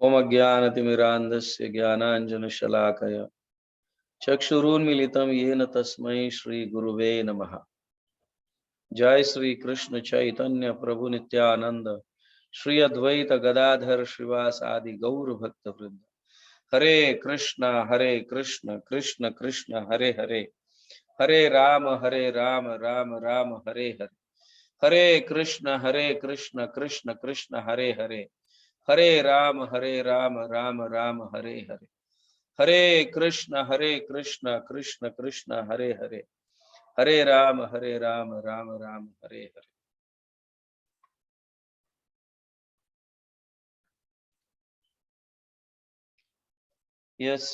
ओम अज्ञानतिमिरान्धस्य ज्ञानाञ्जनशलाकया चक्षुरुन्मीलितं येन तस्मै श्रीगुरुवे नमः। जय श्री कृष्ण चैतन्य प्रभु नित्यानंद श्री अद्वैत गदाधर श्रीवास आदि गौर भक्त वृंद। हरे कृष्ण कृष्ण कृष्ण हरे हरे, हरे राम राम राम हरे हरे। हरे कृष्ण कृष्ण कृष्ण हरे हरे, हरे राम राम राम हरे हरे। हरे कृष्ण कृष्ण कृष्ण हरे हरे, हरे राम राम राम हरे हरे। यस,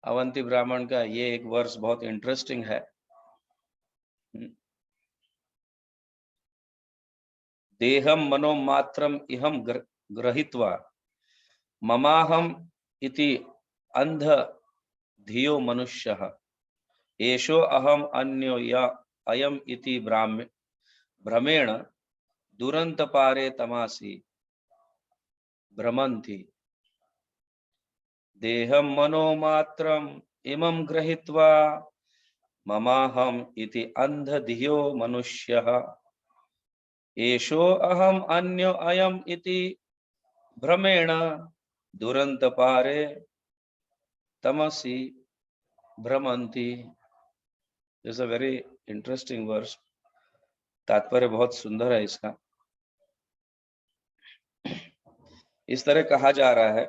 अवंती ब्राह्मण का ये एक वर्ष बहुत इंटरेस्टिंग है। देहम मनोमात्रम इहम ग्रहीत्वा ममाहम इति अंध धियो मनुष्यः एषो अहम अन्यो या अयम इति भ्रमेण दुरंत पारे तमासी भ्रमन्ति। देहम मनोमात्रम इमं गृहीत्वा ममाहम इति अंध धियो मनुष्यः एषो अहम अन्यो अयम इति भ्रमेण दुरंत पारे तमसी भ्रमंती। It's a very interesting verse. तात्पर्य बहुत सुंदर है इसका। इस तरह कहा जा रहा है,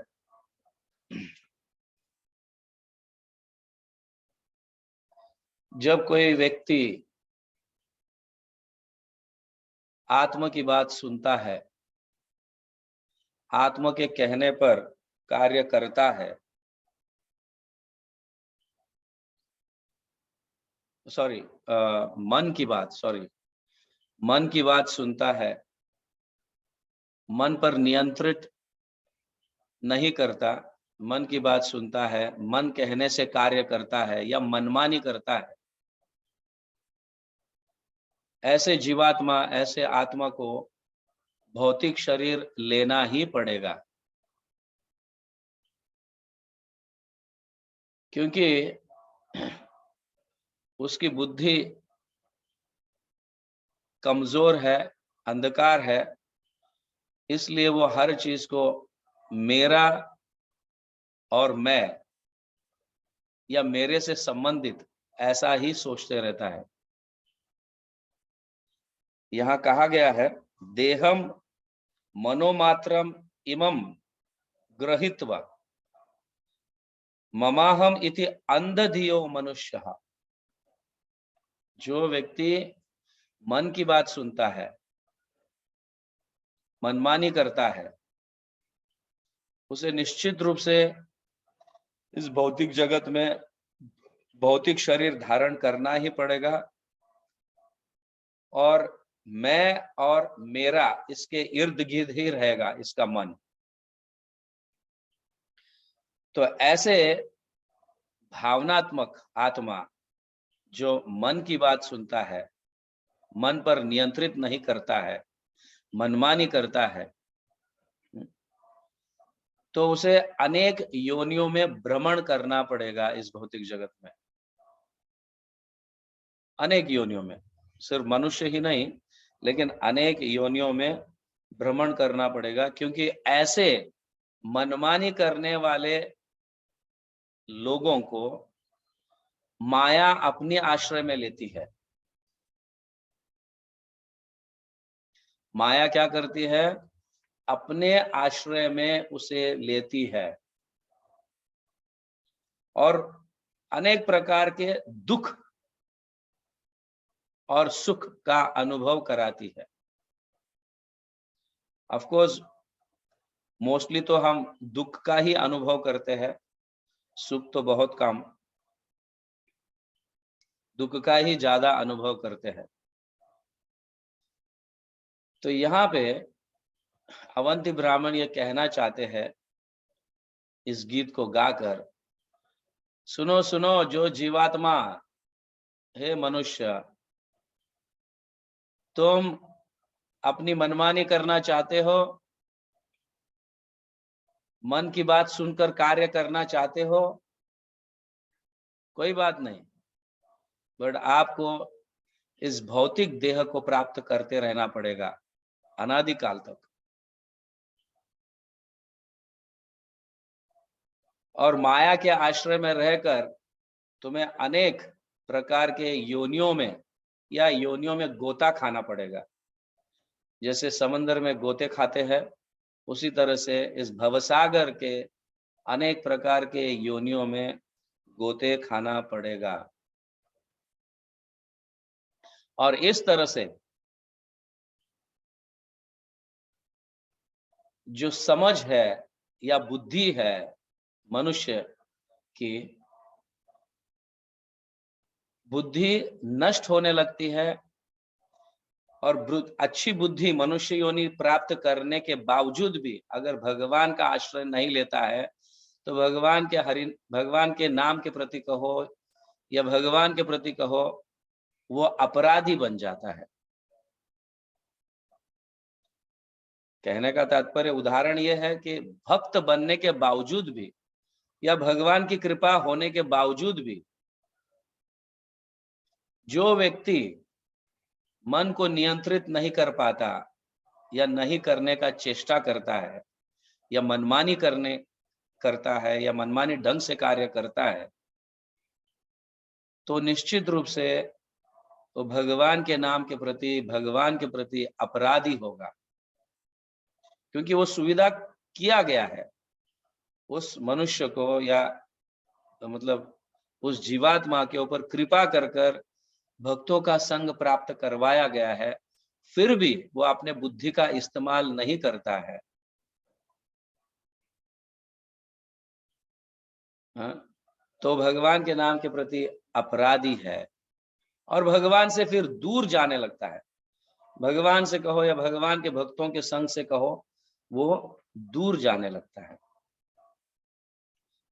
जब कोई व्यक्ति आत्मा की बात सुनता है, आत्मा के कहने पर कार्य करता है, मन की बात सुनता है, मन पर नियंत्रित नहीं करता, मन की बात सुनता है, मन कहने से कार्य करता है या मनमानी करता है, ऐसे जीवात्मा, ऐसे आत्मा को भौतिक शरीर लेना ही पड़ेगा। क्योंकि उसकी बुद्धि कमजोर है, अंधकार है, इसलिए वो हर चीज को मेरा और मैं या मेरे से संबंधित ऐसा ही सोचते रहता है। यहां कहा गया है, देहम मनोमात्रम इमम ग्रहीत्वा ममाहम इति अंधधियो मनुष्यः। जो व्यक्ति मन की बात सुनता है, मनमानी करता है, उसे निश्चित रूप से इस भौतिक जगत में भौतिक शरीर धारण करना ही पड़ेगा, और मैं और मेरा इसके इर्द गिर्द ही रहेगा इसका मन। तो ऐसे भावनात्मक आत्मा जो मन की बात सुनता है, मन पर नियंत्रित नहीं करता है, मनमानी करता है, तो उसे अनेक योनियों में भ्रमण करना पड़ेगा इस भौतिक जगत में। अनेक योनियों में, सिर्फ मनुष्य ही नहीं, लेकिन अनेक योनियों में भ्रमण करना पड़ेगा। क्योंकि ऐसे मनमानी करने वाले लोगों को माया अपने आश्रय में लेती है। माया क्या करती है? अपने आश्रय में उसे लेती है और अनेक प्रकार के दुख और सुख का अनुभव कराती है। ऑफ कोर्स मोस्टली तो हम दुख का ही अनुभव करते हैं, सुख तो बहुत कम, दुख का ही ज्यादा अनुभव करते हैं। तो यहाँ पे अवंती ब्राह्मण ये कहना चाहते हैं इस गीत को गाकर, सुनो सुनो जो जीवात्मा, हे मनुष्य, तुम अपनी मनमानी करना चाहते हो मन की बात सुनकर कार्य करना चाहते हो, कोई बात नहीं, बट आपको इस भौतिक देह को प्राप्त करते रहना पड़ेगा अनादिकाल तक। और माया के आश्रय में रहकर तुम्हें अनेक प्रकार के योनियों में या योनियों में गोता खाना पड़ेगा। जैसे समंदर में गोते खाते हैं, उसी तरह से इस भवसागर के अनेक प्रकार के योनियों में गोते खाना पड़ेगा। और इस तरह से जो समझ है या बुद्धि है मनुष्य की, बुद्धि नष्ट होने लगती है। और अच्छी बुद्धि मनुष्य योनि प्राप्त करने के बावजूद भी अगर भगवान का आश्रय नहीं लेता है, तो भगवान के नाम के प्रति कहो या भगवान के प्रति कहो, वो अपराधी बन जाता है। कहने का तात्पर्य, उदाहरण यह है कि भक्त बनने के बावजूद भी या भगवान की कृपा होने के बावजूद भी जो व्यक्ति मन को नियंत्रित नहीं कर पाता या नहीं करने का चेष्टा करता है या मनमानी करता है या मनमानी ढंग से कार्य करता है, तो निश्चित रूप से वो भगवान के नाम के प्रति, भगवान के प्रति अपराधी होगा। क्योंकि वो सुविधा किया गया है उस मनुष्य को, या मतलब उस जीवात्मा के ऊपर कृपा कर भक्तों का संग प्राप्त करवाया गया है, फिर भी वो अपने बुद्धि का इस्तेमाल नहीं करता है। हाँ? तो भगवान के नाम के प्रति अपराधी है और भगवान से फिर दूर जाने लगता है। भगवान से कहो या भगवान के भक्तों के संग से कहो, वो दूर जाने लगता है।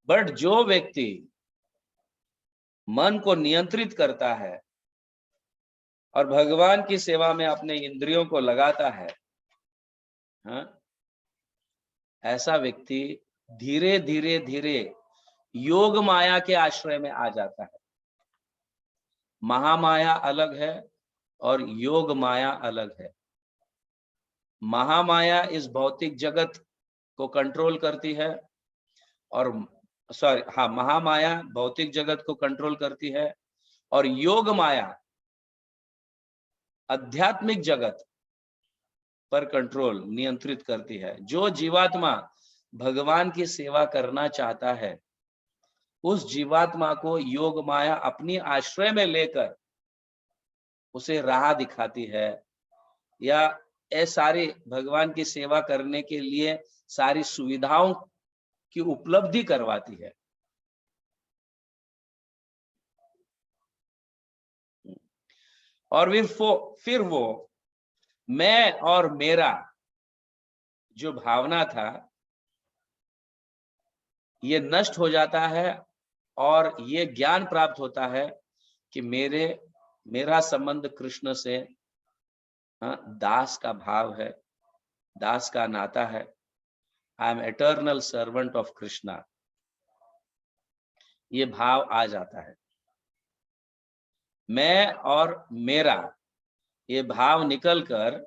बट जो व्यक्ति मन को नियंत्रित करता है और भगवान की सेवा में अपने इंद्रियों को लगाता है, हाँ, ऐसा व्यक्ति धीरे धीरे धीरे योग माया के आश्रय में आ जाता है। महामाया अलग है और योग माया अलग है। महामाया इस भौतिक जगत को कंट्रोल करती है और महामाया भौतिक जगत को कंट्रोल करती है और योग माया आध्यात्मिक जगत पर कंट्रोल नियंत्रित करती है। जो जीवात्मा भगवान की सेवा करना चाहता है, उस जीवात्मा को योग माया अपनी आश्रय में लेकर उसे राह दिखाती है या सारी भगवान की सेवा करने के लिए सारी सुविधाओं की उपलब्धि करवाती है। और फिर वो मैं और मेरा जो भावना था, ये नष्ट हो जाता है और ये ज्ञान प्राप्त होता है कि मेरा संबंध कृष्ण से दास का भाव है, दास का नाता है। I am eternal servant of Krishna, ये भाव आ जाता है। मैं और मेरा ये भाव निकलकर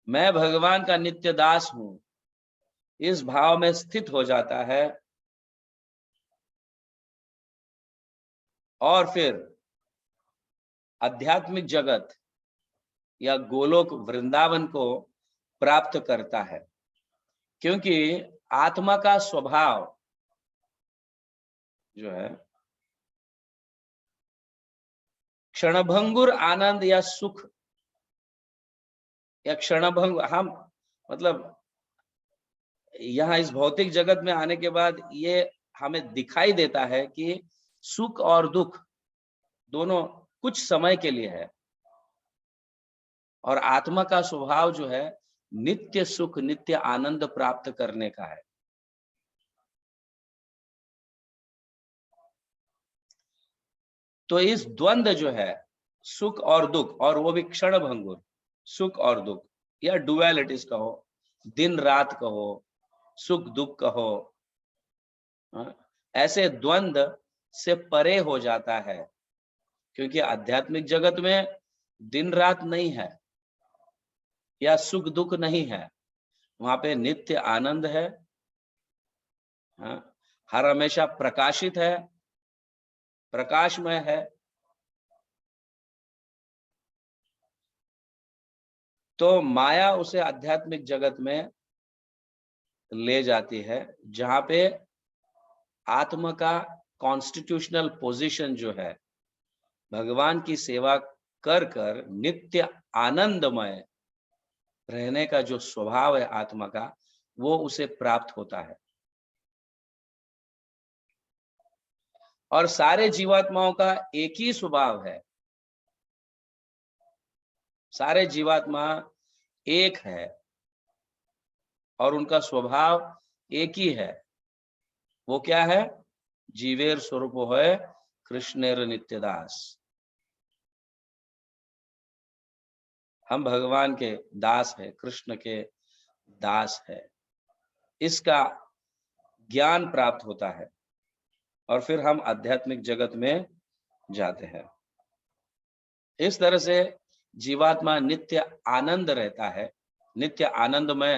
मैं भगवान का नित्य दास हूं, इस भाव में स्थित हो जाता है। और फिर आध्यात्मिक जगत या गोलोक वृंदावन को प्राप्त करता है। क्योंकि आत्मा का स्वभाव जो है क्षणभंगुर आनंद या सुख या क्षणभंग, हम मतलब यहाँ इस भौतिक जगत में आने के बाद ये हमें दिखाई देता है कि सुख और दुख दोनों कुछ समय के लिए है और आत्मा का स्वभाव जो है नित्य सुख, नित्य आनंद प्राप्त करने का है। तो इस द्वंद्व जो है सुख और दुख, और वो भी क्षण भंगुर सुख और दुख, या डुअलिटीज कहो, दिन रात कहो, सुख दुख कहो, ऐसे द्वंद्व से परे हो जाता है। क्योंकि आध्यात्मिक जगत में दिन रात नहीं है या सुख दुख नहीं है, वहां पे नित्य आनंद है, हर हमेशा प्रकाशित है, प्रकाशमय है। तो माया उसे आध्यात्मिक जगत में ले जाती है जहां पे आत्मा का कॉन्स्टिट्यूशनल पोजीशन जो है, भगवान की सेवा कर कर नित्य आनंदमय रहने का जो स्वभाव है आत्मा का, वो उसे प्राप्त होता है। और सारे जीवात्माओं का एक ही स्वभाव है, सारे जीवात्मा एक है और उनका स्वभाव एक ही है। वो क्या है? जीवेर स्वरूप है कृष्णेर नित्यदास। हम भगवान के दास है, कृष्ण के दास है, इसका ज्ञान प्राप्त होता है और फिर हम आध्यात्मिक जगत में जाते हैं। इस तरह से जीवात्मा नित्य आनंद रहता है, नित्य आनंदमय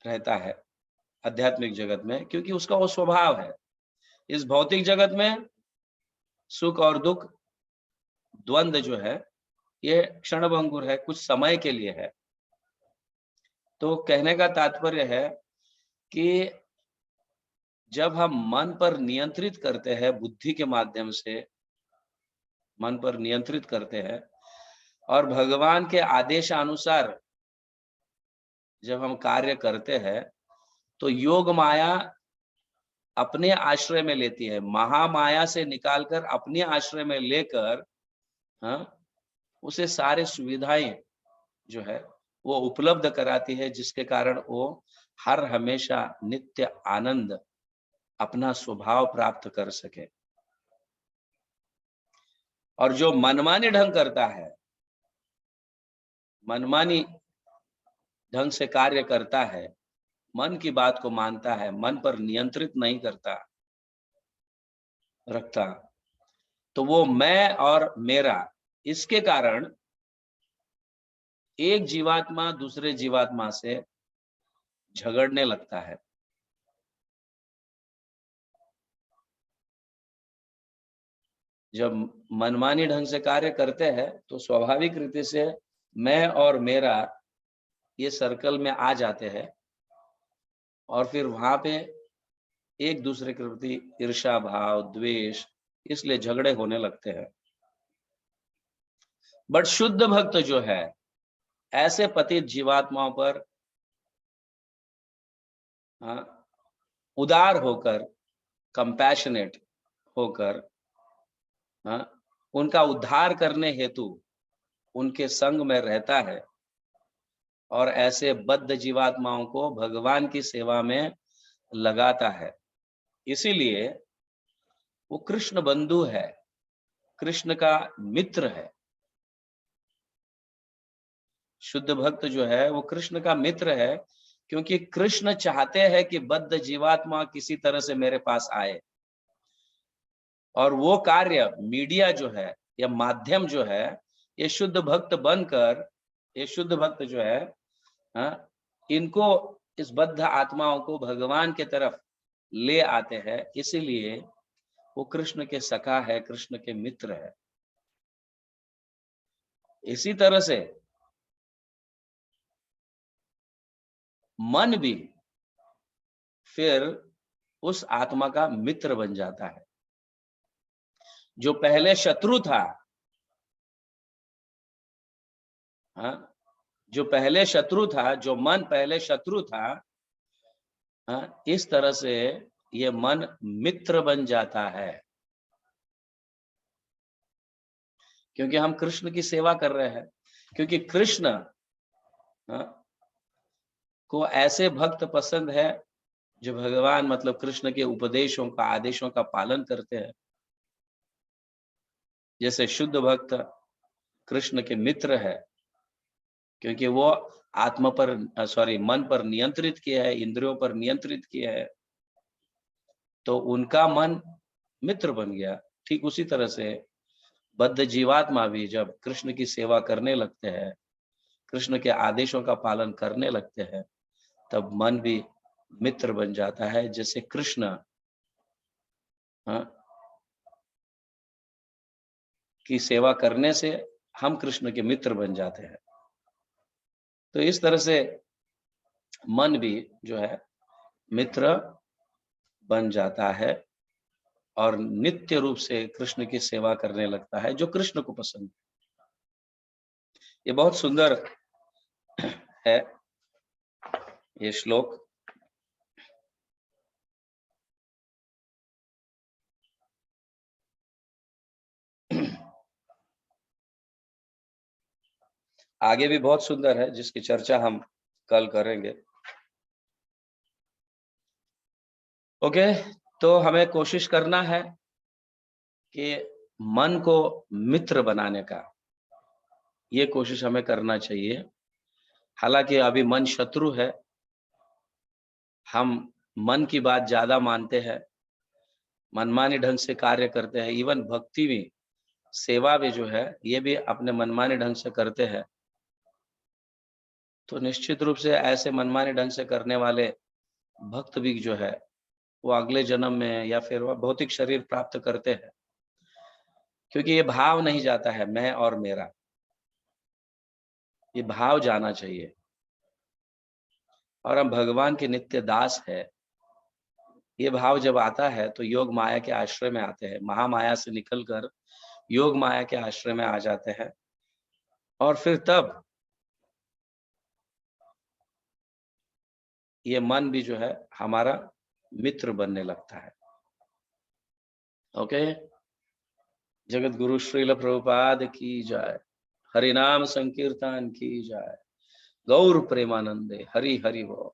रहता है आध्यात्मिक जगत में, क्योंकि उसका वो स्वभाव है। इस भौतिक जगत में सुख और दुख द्वंद्व जो है ये क्षणभंगुर है, कुछ समय के लिए है। तो कहने का तात्पर्य है कि जब हम मन पर नियंत्रित करते हैं, बुद्धि के माध्यम से मन पर नियंत्रित करते हैं और भगवान के आदेशानुसार जब हम कार्य करते हैं, तो योग माया अपने आश्रय में लेती है, महामाया से निकालकर अपने आश्रय में लेकर उसे सारे सुविधाएं जो है वो उपलब्ध कराती है, जिसके कारण वो हर हमेशा नित्य आनंद अपना स्वभाव प्राप्त कर सके। और जो मनमानी ढंग करता है, मनमानी ढंग से कार्य करता है, मन की बात को मानता है, मन पर नियंत्रित नहीं रखता, तो वो मैं और मेरा, इसके कारण एक जीवात्मा दूसरे जीवात्मा से झगड़ने लगता है। जब मनमानी ढंग से कार्य करते हैं तो स्वाभाविक रीति से मैं और मेरा ये सर्कल में आ जाते हैं और फिर वहां पे एक दूसरे के प्रति ईर्ष्या भाव, द्वेष, इसलिए झगड़े होने लगते हैं। बट शुद्ध भक्त जो है ऐसे पतित जीवात्माओं पर उदार होकर, कंपैशनेट होकर, उनका उद्धार करने हेतु उनके संग में रहता है और ऐसे बद्ध जीवात्माओं को भगवान की सेवा में लगाता है। इसीलिए वो कृष्ण बंधु है, कृष्ण का मित्र है। शुद्ध भक्त जो है वो कृष्ण का मित्र है, क्योंकि कृष्ण चाहते हैं कि बद्ध जीवात्मा किसी तरह से मेरे पास आए, और वो कार्य मीडिया जो है या माध्यम जो है, ये शुद्ध भक्त बनकर, ये शुद्ध भक्त जो है इनको, इस बद्ध आत्माओं को भगवान के तरफ ले आते हैं। इसीलिए वो कृष्ण के सखा है, कृष्ण के मित्र है। इसी तरह से मन भी फिर उस आत्मा का मित्र बन जाता है। जो पहले शत्रु था, जो पहले शत्रु था, जो मन पहले शत्रु था, इस तरह से ये मन मित्र बन जाता है, क्योंकि हम कृष्ण की सेवा कर रहे हैं। क्योंकि कृष्ण को ऐसे भक्त पसंद है जो भगवान मतलब कृष्ण के उपदेशों का, आदेशों का पालन करते हैं। जैसे शुद्ध भक्त कृष्ण के मित्र है, क्योंकि वो आत्मा पर मन पर नियंत्रित किया है, इंद्रियों पर नियंत्रित किया है, तो उनका मन मित्र बन गया। ठीक उसी तरह से बद्ध जीवात्मा भी जब कृष्ण की सेवा करने लगते हैं, कृष्ण के आदेशों का पालन करने लगते हैं, तब मन भी मित्र बन जाता है। जैसे कृष्ण की सेवा करने से हम कृष्ण के मित्र बन जाते हैं। तो इस तरह से मन भी जो है मित्र बन जाता है और नित्य रूप से कृष्ण की सेवा करने लगता है, जो कृष्ण को पसंद है। ये बहुत सुंदर है ये श्लोक। आगे भी बहुत सुंदर है, जिसकी चर्चा हम कल करेंगे। ओके, तो हमें कोशिश करना है कि मन को मित्र बनाने का, ये कोशिश हमें करना चाहिए। हालांकि अभी मन शत्रु है, हम मन की बात ज्यादा मानते हैं, मनमानी ढंग से कार्य करते हैं। इवन भक्ति में सेवा भी जो है ये भी अपने मनमानी ढंग से करते हैं। तो निश्चित रूप से ऐसे मनमानी ढंग से करने वाले भक्त भी जो है वो अगले जन्म में या फिर वह भौतिक शरीर प्राप्त करते हैं, क्योंकि ये भाव नहीं जाता है मैं और मेरा, ये भाव जाना चाहिए। और हम भगवान के नित्य दास है, ये भाव जब आता है तो योग माया के आश्रय में आते हैं, महामाया से निकलकर योग माया के आश्रय में आ जाते हैं, और फिर तब ये मन भी जो है हमारा मित्र बनने लगता है। ओके, जगत गुरु श्रील प्रभुपाद की जय, हरि नाम संकीर्तन की जय, गौर प्रेमानंदे, हरि हरि बोल।